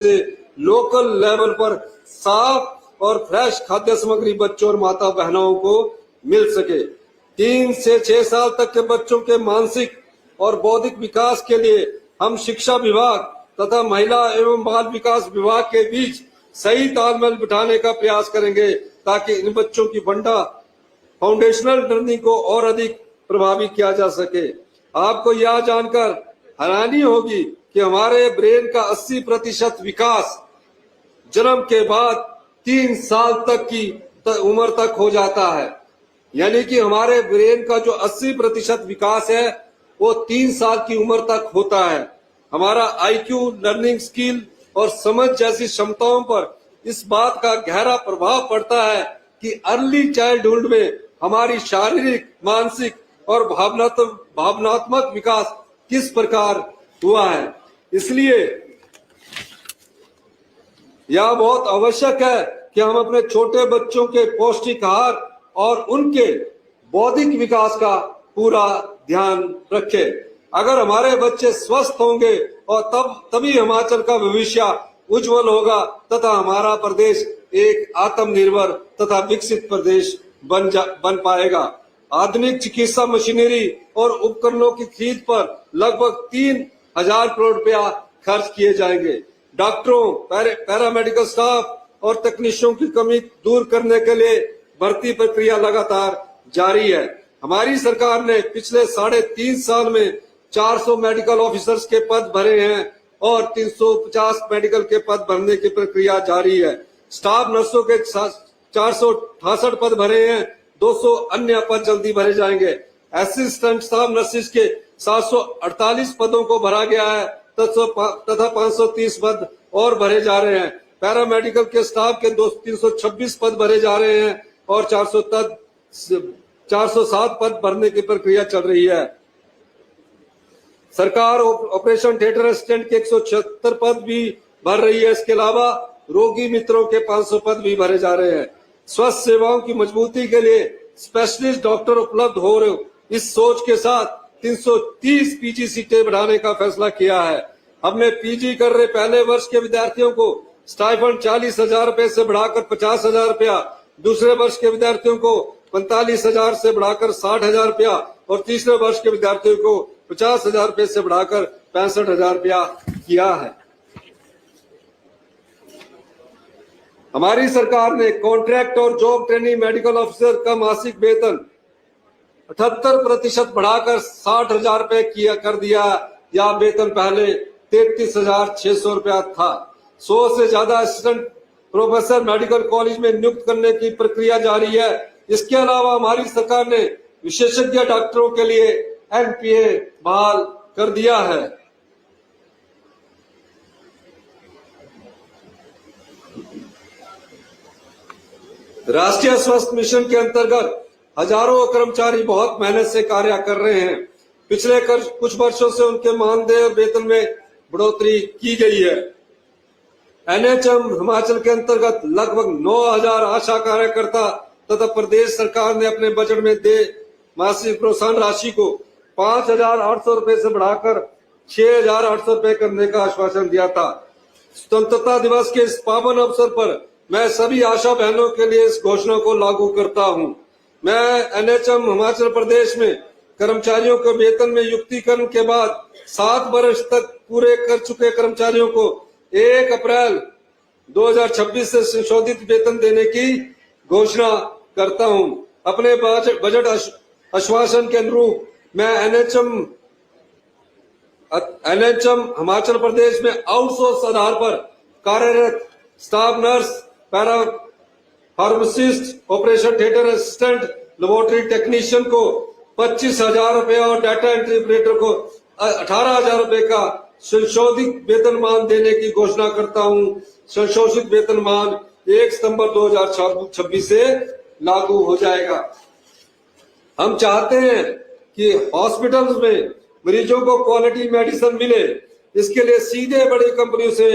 से local level पर साफ और फ्रेश खाद्य सामग्री बच्चों और माता बहनों को मिल सके। 3 से 6 साल तक के बच्चों के मानसिक और बौद्धिक विकास के लिए हम शिक्षा विभाग तथा महिला एवं बाल विकास विभाग के बीच सही तालमेल बिठाने का प्रयास करेंगे, ताकि इन बच्चों की फाउंडेशनल लर्निंग को और अधिक प्रभावी किया जा सके। आपको यह जानकर हैरानी होगी कि हमारे ब्रेन का 80% विकास जन्म के बाद 3 साल तक की उम्र तक हो जाता है। यानी कि हमारे ब्रेन का जो 80% विकास है वो 3 साल की उम्र तक होता है। हमारा IQ, लर्निंग स्किल और समझ जैसी क्षमताओं पर इस बात का गहरा प्रभाव पड़ता है कि अर्ली चाइल्डहुड में हमारी शारीरिक, मानसिक और भावनात्मक विकास किस प्रकार हुआ है। इसलिए यह बहुत आवश्यक है कि हम अपने छोटे बच्चों के पौष्टिक आहार और उनके बौद्धिक विकास का पूरा ध्यान रखें। अगर हमारे बच्चे स्वस्थ होंगे और तभी हिमाचल का भविष्य उज्जवल होगा तथा हमारा प्रदेश एक आत्मनिर्भर तथा विकसित प्रदेश बन पाएगा। आधुनिक चिकित्सा मशीनरी और उपकरणों की खरीद पर लगभग 3,000 करोड़ रुपया खर्च किए जाएंगे। डॉक्टरों, पैरामेडिकल स्टाफ और तकनीशियनों की कमी दूर करने के लिए भर्ती प्रक्रिया लगातार जारी है। हमारी सरकार ने पिछले 3.5 साल में 400 मेडिकल ऑफिसर्स के पद भरे हैं और 350 मेडिकल के पद भरने की प्रक्रिया जारी है। स्टाफ नर्सों के 468 पद भरे हैं, 200 अन्य पद जल्दी भरे जाएंगे। असिस्टेंट स्टाफ नर्सिस के 748 पदों को भरा गया है तथा 530 पद और भरे जा रहे हैं। पैरामेडिकल के स्टाफ के 326 पद भरे जा रहे हैं और 407 पद भरने की प्रक्रिया चल रही है। सरकार ऑपरेशन थिएटर असिस्टेंट के 176 पद भी भर रही है। इसके अलावा रोगी मित्रों के 500 पद भी भरे जा रहे हैं। स्वास्थ्य सेवाओं की मजबूती के लिए स्पेशलिस्ट डॉक्टर उपलब्ध हो रहे, इस सोच के साथ 330 PG सीटें बढ़ाने का फैसला किया है। हमने PG कर रहे पहले वर्ष के विद्यार्थियों को स्टाइफंड 40,000 रुपए से बढ़ाकर 50,000 रुपया, दूसरे वर्ष के विद्यार्थियों को 45,000 से बढ़ाकर 60,000 रुपया और तीसरे वर्ष के विद्यार्थियों को 50,000 रुपए से बढ़ाकर 65,000 रुपया किया है। हमारी सरकार ने कॉन्ट्रैक्ट और जॉब ट्रेनिंग मेडिकल ऑफिसर का मासिक वेतन 78% बढ़ाकर 60,000 रुपए किया कर दिया। यह वेतन पहले 33,600 रुपया था। 100 से ज्यादा असिस्टेंट प्रोफेसर मेडिकल कॉलेज में नियुक्त करने की प्रक्रिया जारी है। इसके अलावा हमारी सरकार ने विशेषज्ञ डॉक्टरों के लिए NPA बहाल कर दिया है। राष्ट्रीय स्वास्थ्य मिशन के अंतर्गत हजारों कर्मचारी बहुत मेहनत से कार्य कर रहे हैं। पिछले कुछ वर्षों से उनके मानदेय और वेतन में बढ़ोतरी की गई है। NHM हिमाचल के अंतर्गत लगभग 9,000 आशा कार्यकर्ता तथा प्रदेश सरकार ने अपने बजट में दे मासिक प्रोत्साहन राशि को 5,800 रुपए से बढ़ाकर 6,800 रुपए करने का आश्वासन दिया था। स्वतंत्रता दिवस के इस पावन अवसर पर मैं सभी आशा बहनों के लिए इस घोषणा को लागू करता हूं। मैं NHM हिमाचल प्रदेश में कर्मचारियों के वेतन में युक्तिकरण के बाद 7 वर्ष तक पूरे कर चुके कर्मचारियों को 1 अप्रैल 2026 से संशोधित वेतन देने की घोषणा करता हूं। अपने बजट आश्वासन के अनुरूप मैं NHM हिमाचल प्रदेश में आउटसोर्स आधार पर कार्यरत staff nurse, para pharmacist, operation theatre assistant, laboratory technician को 25,000 रुपए और डाटा एंट्री ऑपरेटर को 18,000 रुपए का संशोधित वेतनमान देने की घोषणा करता हूं। संशोधित वेतनमान 1 सितंबर 2026 से लागू हो जाएगा। हम चाहते हैं कि हॉस्पिटल्स में मरीजों को क्वालिटी मेडिसिन मिले। इसके लिए सीधे बड़ी कंपनियों से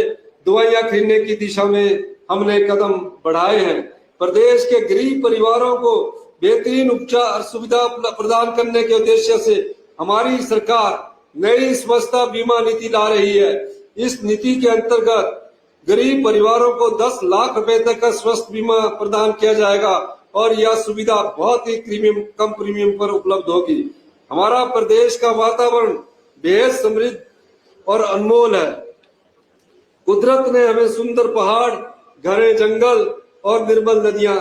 दवाइयां खरीदने की दिशा में हमने कदम बढ़ाए हैं। प्रदेश के गरीब परिवारों को बेहतरीन उपचार सुविधा प्रदान करने के उद्देश्य से हमारी सरकार नई स्वास्थ्य बीमा नीति ला रही है। इस नीति के अंतर्गत गरीब परिवारों को 10 लाख रुपए तक का स्वास्थ्य बीमा प्रदान किया जाएगा और यह सुविधा बहुत ही कम प्रीमियम पर उपलब्ध होगी। हमारा प्रदेश का वातावरण बेहद समृद्ध और अनमोल है। कुदरत ने हमें सुंदर पहाड़, घने जंगल और निर्मल नदियां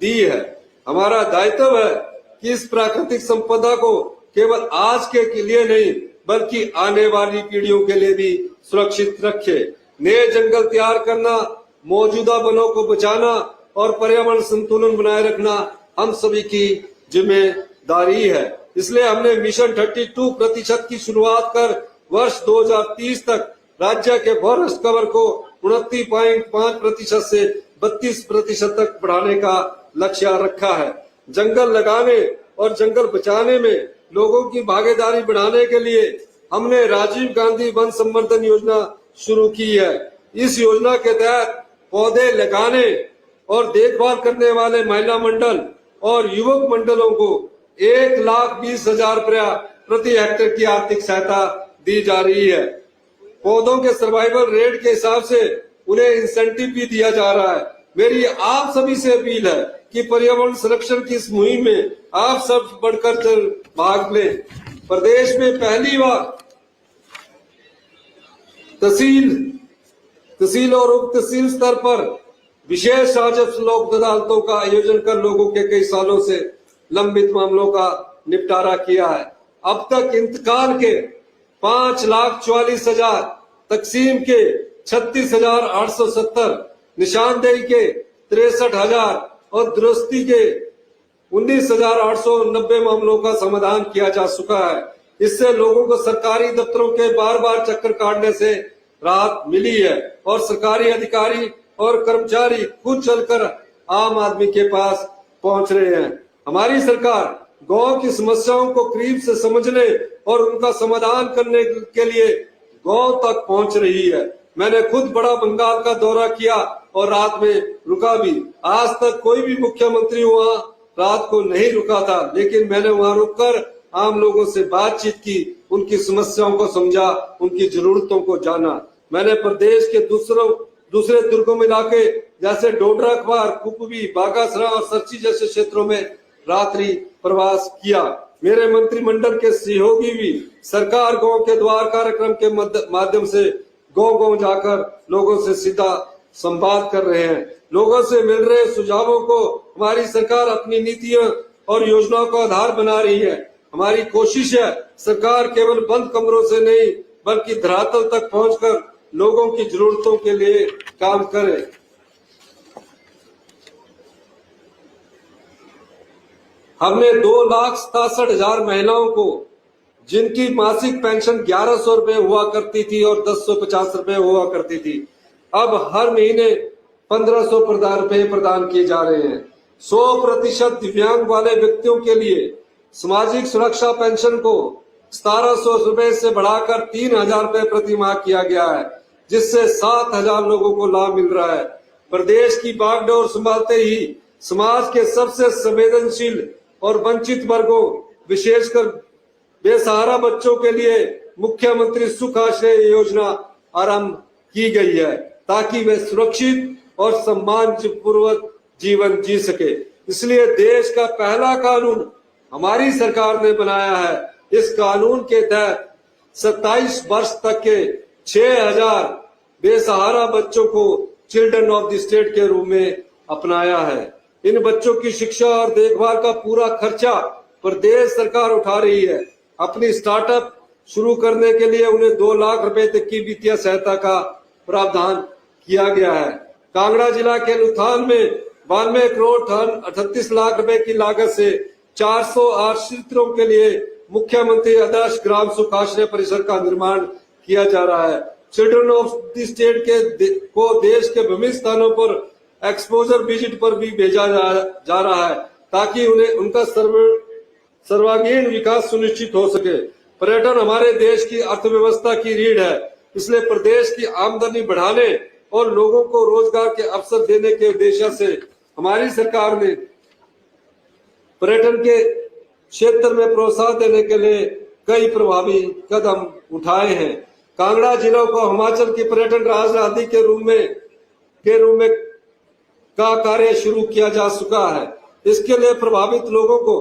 दी है। हमारा दायित्व है कि इस प्राकृतिक संपदा को केवल आज के लिए नहीं बल्कि आने वाली पीढ़ियों के लिए भी सुरक्षित रखे। नए जंगल तैयार करना, मौजूदा वनों को बचाना और पर्यावरण संतुलन बनाए रखना हम सभी की जिम्मेदारी है। इसलिए हमने मिशन 32% की शुरुआत कर वर्ष 2030 तक राज्य के फॉरेस्ट कवर को 29.5% से 32% तक बढ़ाने का लक्ष्य रखा है। जंगल लगाने और जंगल बचाने में लोगों की भागीदारी बढ़ाने के लिए हमने राजीव गांधी वन संवर्धन योजना शुरू की है। इस योजना के तहत पौधे लगाने और देखभाल करने वाले महिला मंडल और युवक मंडलों को 1,20,000 रुपया प्रति हेक्टेयर की आर्थिक सहायता दी जा रही है। पौधों के सर्वाइवल रेट के हिसाब से उन्हें इंसेंटिव भी दिया जा रहा है। मेरी आप सभी से अपील है कि पर्यावरण संरक्षण की इस मुहिम में आप सब बढ़कर भाग लें। प्रदेश में पहली बार तहसील और उप तहसील स्तर पर विशेष साझा लोक अदालतों का आयोजन कर लोगों के कई सालों से लंबित मामलों का निपटारा किया है। अब तक इंतकाल के 5,44,000, तकसीम के 36,870, निशानदेही के 63,000 और दुरुस्ती के 19,890 मामलों का समाधान किया जा चुका है। इससे लोगों को सरकारी दफ्तरों के बार बार चक्कर काटने से राहत मिली है और सरकारी अधिकारी और कर्मचारी खुद चलकर आम आदमी के पास पहुंच रहे हैं। हमारी सरकार गांव की समस्याओं को करीब से समझने और उनका समाधान करने के लिए गांव तक पहुंच रही है। मैंने खुद बड़ा बंगाल का दौरा किया और रात में रुका भी। आज तक कोई भी मुख्यमंत्री वहां रात को नहीं रुका था, लेकिन मैंने वहां रुककर आम लोगों से बातचीत की, उनकी समस्याओं को समझा, उनकी जरूरतों को जाना। मैंने प्रदेश के दूसरे दुर्गम इलाके जैसे डोडरा अखबार, कुपवी, बागासरा और सरची जैसे क्षेत्रों में रात्रि प्रवास किया। मेरे मंत्रिमंडल के सहयोगी भी सरकार गांव के द्वार कार्यक्रम के माध्यम से गांव गांव जाकर लोगों से सीधा संवाद कर रहे हैं। लोगों से मिल रहे सुझावों को हमारी सरकार अपनी नीतियों और योजनाओं का आधार बना रही है। हमारी कोशिश है सरकार केवल बंद कमरों से नहीं बल्कि धरातल तक पहुंचकर लोगों की जरूरतों के लिए काम करे। हमने 2,67,000 महिलाओं को जिनकी मासिक पेंशन 1,100 रुपए हुआ करती थी और 1,050 रुपए हुआ करती थी, अब हर महीने 1,500 रुपए प्रदान किए जा रहे हैं। 100% दिव्यांग वाले व्यक्तियों के लिए सामाजिक सुरक्षा पेंशन को 1,700 रुपए से बढ़ाकर 3,000 रुपए प्रति माह किया गया है, जिससे 7,000 लोगों को लाभ मिल रहा है। प्रदेश की बागडोर संभालते ही समाज के सबसे संवेदनशील और वंचित वर्गों, विशेषकर बेसहारा बच्चों के लिए मुख्यमंत्री सुख आश्रय योजना आरंभ की गई है, ताकि वे सुरक्षित और सम्मानपूर्वक जीवन जी सके। इसलिए देश का पहला कानून हमारी सरकार ने बनाया है। इस कानून के तहत 27 वर्ष तक के 6,000 बेसहारा बच्चों को चिल्ड्रन ऑफ द स्टेट के रूप में अपनाया है। इन बच्चों की शिक्षा और देखभाल का पूरा खर्चा प्रदेश सरकार उठा रही है। अपनी स्टार्टअप शुरू करने के लिए उन्हें 2 लाख रुपए तक की वित्तीय सहायता का प्रावधान किया गया है। कांगड़ा जिला के लुथान में 92 करोड़ 38 लाख रुपए की लागत से 400 आश्रितों के लिए मुख्यमंत्री आदर्श ग्राम सुख आश्रय परिसर का निर्माण किया जा रहा है। चिल्ड्रन ऑफ द स्टेट को देश के विभिन्न स्थानों पर एक्सपोजर विजिट पर भी भेजा जा रहा है, ताकि उन्हें उनका सर्वांगीण विकास सुनिश्चित हो सके। पर्यटन हमारे देश की अर्थव्यवस्था की रीढ़ है, इसलिए प्रदेश की आमदनी बढ़ाने और लोगों को रोजगार के अवसर देने के उद्देश्य से हमारी सरकार ने पर्यटन के क्षेत्र में प्रोत्साहन देने के लिए कई प्रभावी कदम उठाए हैं। कांगड़ा जिला को हिमाचल की पर्यटन राजधानी के रूप में के रूप में का कार्य शुरू किया जा चुका है। इसके लिए प्रभावित लोगों को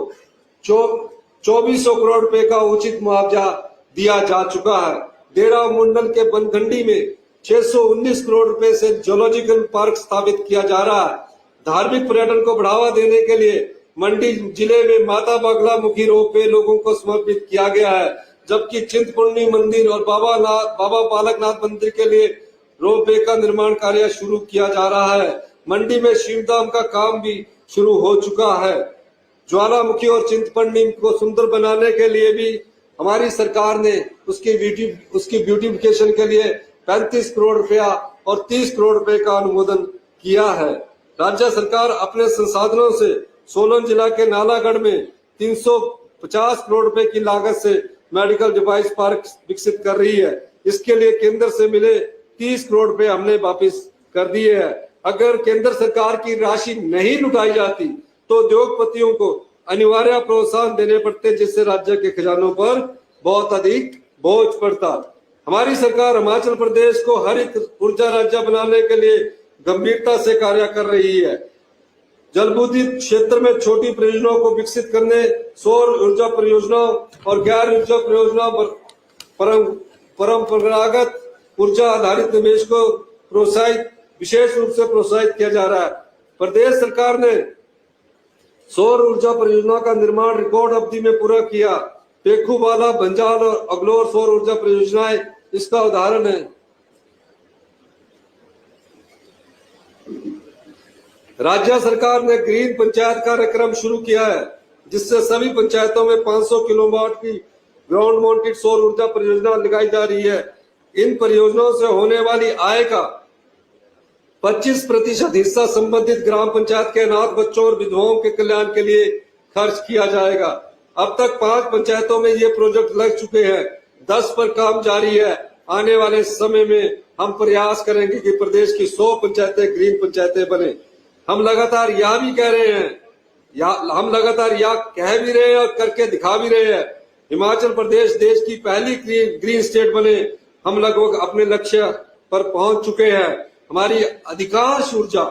2400 करोड़ रुपए का उचित मुआवजा दिया जा चुका है। डेरा मंडल के बनखंडी में 619 करोड़ रुपए से जूलॉजिकल पार्क स्थापित किया जा रहा है। धार्मिक पर्यटन को बढ़ावा देने के लिए मंडी जिले में माता बगलामुखी रोपवे लोगों को समर्पित किया गया है, जबकि चिंतपूर्णी मंदिर और बाबा बालकनाथ मंदिर के लिए रोपवे का निर्माण कार्य शुरू किया जा रहा है। मंडी में शिवधाम का काम भी शुरू हो चुका है। ज्वालामुखी और चिंतपूर्णी को सुंदर बनाने के लिए भी हमारी सरकार ने उसकी ब्यूटिफिकेशन के लिए 35 करोड़ रुपया और 30 करोड़ रुपए का अनुमोदन किया है। राज्य सरकार अपने संसाधनों से सोलन जिला के नालागढ़ में 350 करोड़ रुपए की लागत से मेडिकल डिवाइस पार्क विकसित कर रही है। इसके लिए केंद्र से मिले 30 करोड़ रुपए हमने वापिस कर दिए हैं। अगर केंद्र सरकार की राशि नहीं लुटाई जाती तो उद्योगपतियों को अनिवार्य प्रोत्साहन देने पड़ते, जिससे राज्य के खजानों पर बहुत अधिक बोझ पड़ता। हमारी सरकार हिमाचल प्रदेश को हरित ऊर्जा राज्य बनाने के लिए गंभीरता से कार्य कर रही है। जलबुद्धि क्षेत्र में छोटी परियोजनाओं को विकसित करने, सौर ऊर्जा परियोजनाओं और गैर ऊर्जा परियोजनाओं परंपरागत ऊर्जा आधारित निवेश को विशेष रूप से प्रोत्साहित किया जा रहा है। प्रदेश सरकार ने सौर ऊर्जा परियोजना का निर्माण रिकॉर्ड अवधि में पूरा किया। पेखूवाला, बंजाल और अगलोर सौर ऊर्जा परियोजनाएं इसका उदाहरण है। राज्य सरकार ने ग्रीन पंचायत कार्यक्रम शुरू किया है, जिससे सभी पंचायतों में 500 किलोवाट की ग्राउंड माउंटेड सौर ऊर्जा परियोजना लगाई जा रही है। इन परियोजनाओं से होने वाली आय का 25% हिस्सा संबंधित ग्राम पंचायत के अनाथ बच्चों और विधवाओं के कल्याण के लिए खर्च किया जाएगा। अब तक 5 पंचायतों में ये प्रोजेक्ट लग चुके हैं, 10 पर काम जारी है। आने वाले समय में हम प्रयास करेंगे कि प्रदेश की 100 पंचायतें ग्रीन पंचायतें बने। हम लगातार यह भी कह रहे हैं, हम लगातार यह कह भी रहे हैं और करके दिखा भी रहे हैं, हिमाचल प्रदेश देश की पहली ग्रीन स्टेट बने। हम लगभग अपने लक्ष्य पर पहुंच चुके हैं। हमारी अधिकांश ऊर्जा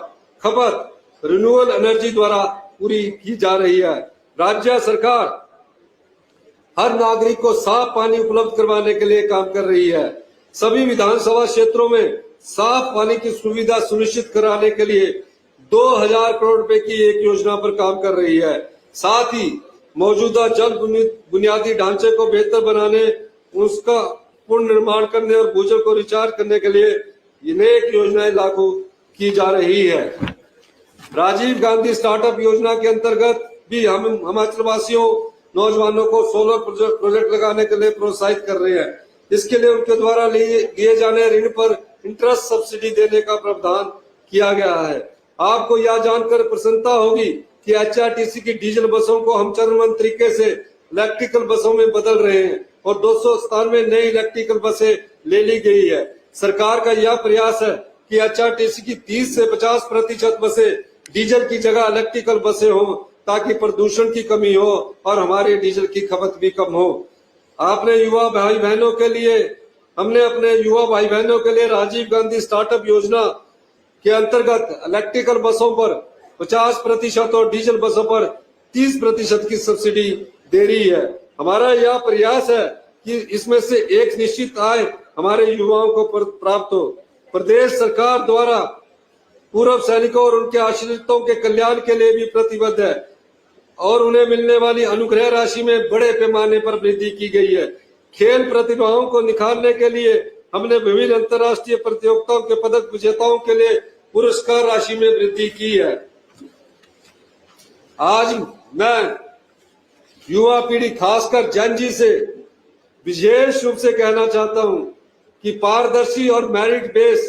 खपत रिन्यूएबल एनर्जी द्वारा पूरी की जा रही है। राज्य सरकार हर नागरिक को साफ पानी उपलब्ध करवाने के लिए काम कर रही है। सभी विधानसभा क्षेत्रों में साफ पानी की सुविधा सुनिश्चित कराने के लिए 2000 करोड़ रुपए की एक योजना पर काम कर रही है। साथ ही मौजूदा जल बुनियादी ढांचे को बेहतर बनाने, उसका पुनर्निर्माण करने और भूजल को रिचार्ज करने के लिए अनेक योजनाएं लागू की जा रही है। राजीव गांधी स्टार्टअप योजना के अंतर्गत भी हम हिमाचल वासियों नौजवानों को सोलर प्रोजेक्ट लगाने के लिए प्रोत्साहित कर रहे हैं। इसके लिए उनके द्वारा लिए जाने ऋण पर इंटरेस्ट सब्सिडी देने का प्रावधान किया गया है। आपको यह जानकर प्रसन्नता होगी कि एचआरटीसी की डीजल बसों को हम चरणबद्ध तरीके से इलेक्ट्रिकल बसों में बदल रहे हैं और 297 नई इलेक्ट्रिकल बसें ले ली गई है। सरकार का यह प्रयास है कि एचआरटीसी की 30 से 50% बसें डीजल की जगह इलेक्ट्रिकल बसें हो, ताकि प्रदूषण की कमी हो और हमारे डीजल की खपत भी कम हो। हमने अपने युवा भाई बहनों के लिए राजीव गांधी स्टार्टअप योजना के अंतर्गत इलेक्ट्रिकल बसों पर 50% और डीजल बसों पर 30% की सब्सिडी दे रही है। हमारा यह प्रयास है कि इसमें से एक निश्चित आय हमारे युवाओं को प्राप्त हो। प्रदेश सरकार द्वारा पूर्व सैनिकों और उनके आश्रितों के कल्याण के लिए भी प्रतिबद्ध है और उन्हें मिलने वाली अनुग्रह राशि में बड़े पैमाने पर वृद्धि की गई है। खेल प्रतिभाओं को निखारने के लिए हमने विभिन्न अंतर्राष्ट्रीय प्रतियोगिताओं के पदक विजेताओं के लिए पुरस्कार राशि में वृद्धि की है। आज मैं युवा पीढ़ी खासकर जन जी से विशेष रूप से कहना चाहता हूं कि पारदर्शी और मेरिट बेस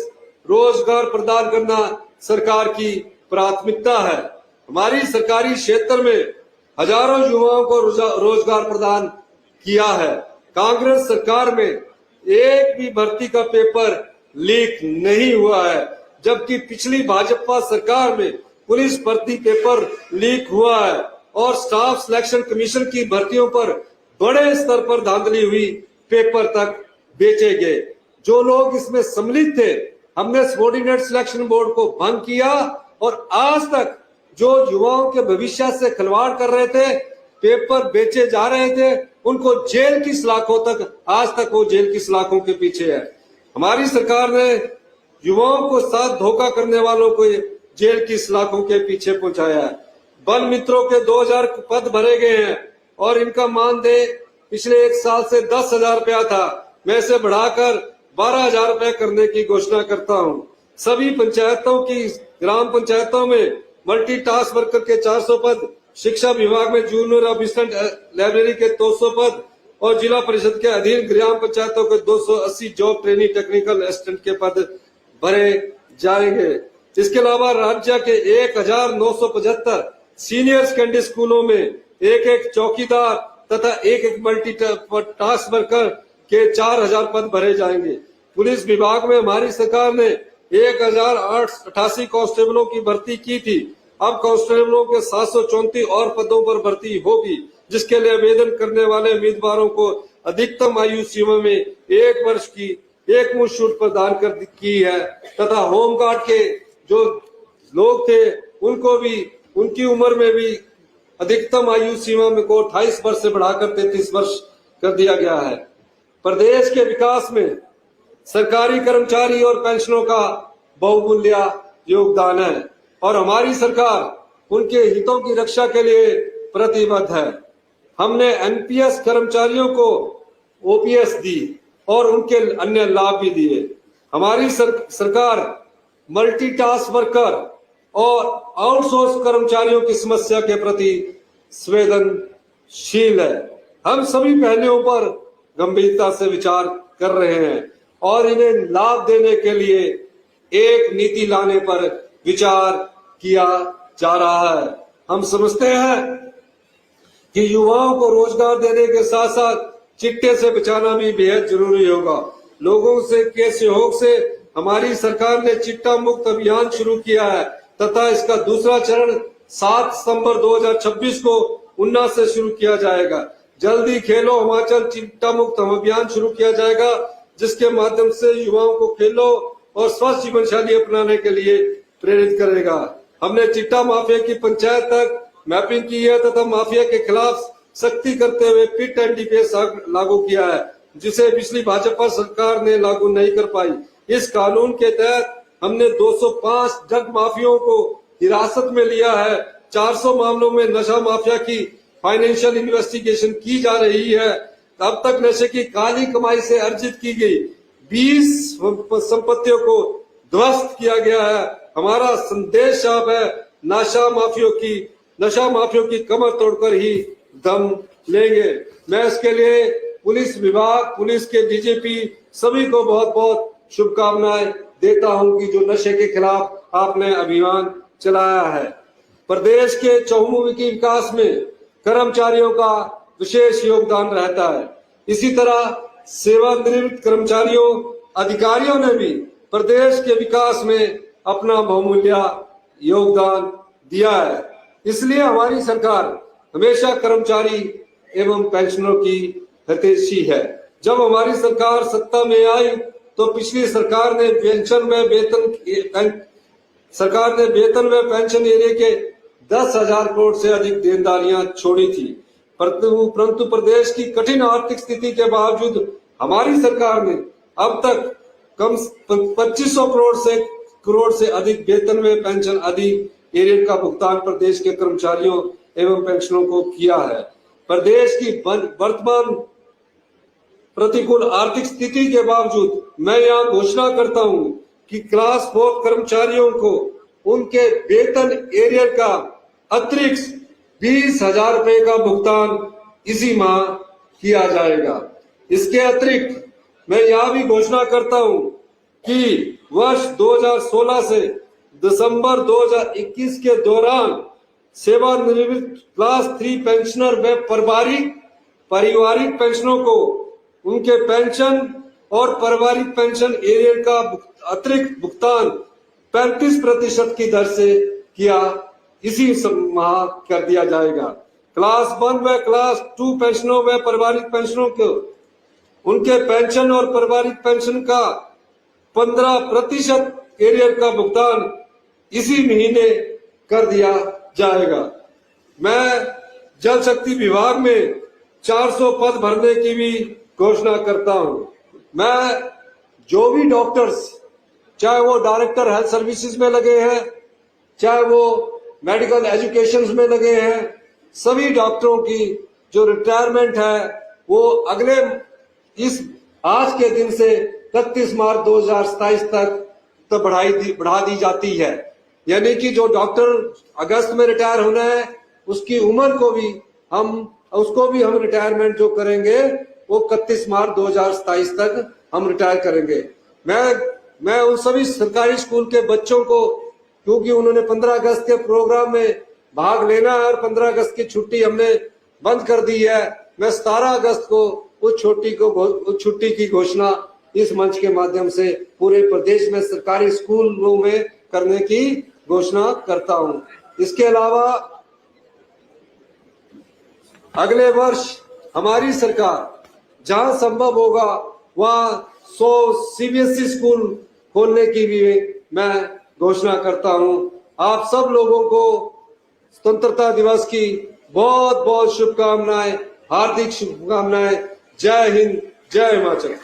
रोजगार प्रदान करना सरकार की प्राथमिकता है। हमारी सरकारी क्षेत्र में हजारों युवाओं को रोजगार प्रदान किया है। कांग्रेस सरकार में एक भी भर्ती का पेपर लीक नहीं हुआ है, जबकि पिछली भाजपा सरकार में पुलिस भर्ती पेपर लीक हुआ है और स्टाफ सिलेक्शन कमीशन की भर्तियों पर बड़े स्तर पर धांधली हुई, पेपर तक बेचे गए। जो लोग इसमें सम्मिलित थे हमने सबॉर्डिनेट सिलेक्शन बोर्ड को भंग किया और आज तक जो युवाओं के भविष्य से खिलवाड़ कर रहे थे, पेपर बेचे जा रहे थे, उनको जेल की सलाखों तक, आज तक वो जेल की सलाखों के पीछे है। हमारी सरकार ने युवाओं को साथ धोखा करने वालों को जेल की सलाखों के पीछे पहुंचाया है। वन मित्रों के 2000 पद भरे गए हैं और इनका मानदेय पिछले एक साल से 10,000 रुपया था, मैं इसे बढ़ाकर 12,000 रुपए करने की घोषणा करता हूं। सभी पंचायतों की ग्राम पंचायतों में मल्टी टास्क वर्कर के 400 पद, शिक्षा विभाग में जूनियर असिस्टेंट लाइब्रेरी के 200 पद और जिला परिषद के अधीन ग्राम पंचायतों के 280 जॉब ट्रेनिंग टेक्निकल असिस्टेंट के पद भरे जाएंगे। इसके अलावा राज्य के 1975 सीनियर सेकेंडरी स्कूलों में एक चौकीदार तथा एक मल्टी टास्क वर्कर के 4,000 पद भरे जाएंगे। पुलिस विभाग में हमारी सरकार ने 1,888 कांस्टेबलों की भर्ती की थी। अब कांस्टेबलों के 734 और पदों पर भर्ती होगी, जिसके लिए आवेदन करने वाले उम्मीदवारों को अधिकतम आयु सीमा में 1 वर्ष की एक मुश्त छूट प्रदान कर की है तथा होमगार्ड के जो लोग थे उनको भी उनकी उम्र में भी अधिकतम आयु सीमा में को 28 वर्ष से बढ़ाकर 33 वर्ष कर दिया गया है। प्रदेश के विकास में सरकारी कर्मचारी और पेंशनों का बहुमूल्य योगदान है और हमारी सरकार उनके हितों की रक्षा के लिए प्रतिबद्ध है। हमने एनपीएस कर्मचारियों को ओपीएस दी और उनके अन्य लाभ भी दिए। हमारी सरकार मल्टीटास्क वर्कर और आउटसोर्स कर्मचारियों की समस्या के प्रति संवेदनशील है। हम सभी पहलुओं पर गंभीरता से विचार कर रहे हैं और इन्हें लाभ देने के लिए एक नीति लाने पर विचार किया जा रहा है। हम समझते हैं कि युवाओं को रोजगार देने के साथ साथ चिट्टे से बचाना भी बेहद जरूरी होगा। लोगों से के सहयोग से हमारी सरकार ने चिट्टा मुक्त अभियान शुरू किया है तथा इसका दूसरा चरण 7 सितंबर 2026 को उन्ना से शुरू किया जाएगा। जल्दी खेलो हिमाचल चिट्टा मुक्त अभियान शुरू किया जाएगा, जिसके माध्यम से युवाओं को खेलों और स्वस्थ जीवन शैली अपनाने के लिए प्रेरित करेगा। हमने चिट्टा माफिया की पंचायत तक मैपिंग की है तथा माफिया के खिलाफ सख्ती करते हुए पिट एनडीपीएस लागू किया है, जिसे पिछली भाजपा सरकार ने लागू नहीं कर पाई। इस कानून के तहत हमने 205 ड्रग माफियाओं को हिरासत में लिया है। 400 मामलों में नशा माफिया की फाइनेंशियल इन्वेस्टिगेशन की जा रही है। अब तक नशे की काली कमाई से अर्जित की गई 20 संपत्तियों को ध्वस्त किया गया है। हमारा संदेश साफ है, नशा माफियों की कमर तोड़कर ही दम लेंगे। मैं इसके लिए पुलिस विभाग, पुलिस के डीजीपी सभी को बहुत बहुत शुभकामनाएं देता हूं कि जो नशे के खिलाफ आपने अभियान चलाया है। प्रदेश के चहुमुखी विकास में कर्मचारियों का विशेष योगदान रहता है। इसी तरह सेवानिवृत्त कर्मचारियों, अधिकारियों ने भी प्रदेश के विकास में अपना बहुमूल्य योगदान दिया है। इसलिए हमारी सरकार हमेशा कर्मचारी एवं पेंशनरों की हितैषी है। जब हमारी सरकार सत्ता में आई तो पिछली सरकार ने वेतन व पेंशन एरिया के 10,000 करोड़ से अधिक देनदारियां छोड़ी थी, परंतु प्रदेश की कठिन आर्थिक स्थिति के बावजूद हमारी सरकार ने अब तक कम 2500 करोड़ से अधिक वेतन व पेंशन आदि एरियर का भुगतान प्रदेश के कर्मचारियों एवं पेंशनरों को किया है। प्रदेश की वर्तमान प्रतिकूल आर्थिक स्थिति के बावजूद मैं यहाँ घोषणा करता हूँ कि क्लास 4 कर्मचारियों को उनके वेतन एरियर का अतिरिक्त 20,000 रुपए का भुगतान इसी माह किया जाएगा। इसके अतिरिक्त मैं यहाँ भी घोषणा करता हूँ कि वर्ष 2016 से दिसंबर 2021 के दौरान सेवानिवृत्त क्लास 3 पेंशनर व पारिवारिक पेंशनों को उनके पेंशन और पारिवारिक पेंशन एरियर का अतिरिक्त भुगतान 35% की दर से किया इसी माह कर दिया जाएगा। क्लास 1 व क्लास 2 पेंशनों व पारिवारिक पेंशनों को उनके पेंशन और पारिवारिक पेंशन का 15% एरियर का भुगतान इसी महीने कर दिया जाएगा। मैं जल शक्ति विभाग में 400 पद भरने की भी घोषणा करता हूं। मैं जो भी डॉक्टर्स, चाहे वो डायरेक्टर हेल्थ सर्विसेज में लगे हैं, चाहे वो मेडिकल एजुकेशन में लगे हैं, सभी डॉक्टरों की जो रिटायरमेंट है वो अगले इस आज के दिन से 31 मार्च 2027 तक बढ़ा दी जाती है। यानी कि जो डॉक्टर अगस्त में रिटायर होना है उसकी उम्र को भी उसको भी हम रिटायरमेंट जो करेंगे वो 31 मार्च 2027 तक हम रिटायर करेंगे। मैं उन सभी सरकारी स्कूल के बच्चों को, क्योंकि उन्होंने 15 अगस्त के प्रोग्राम में भाग लेना है और 15 अगस्त की छुट्टी हमने बंद कर दी है, मैं 17 अगस्त को उस छुट्टी की घोषणा इस मंच के माध्यम से पूरे प्रदेश में सरकारी स्कूलों में करने की घोषणा करता हूं। इसके अलावा अगले वर्ष हमारी सरकार जहां संभव होगा वहां 100 सीबीएसई स्कूल खोलने की भी मैं घोषणा करता हूं। आप सब लोगों को स्वतंत्रता दिवस की बहुत बहुत शुभकामनाएं, हार्दिक शुभकामनाएं। जय हिंद, जय हिमाचल।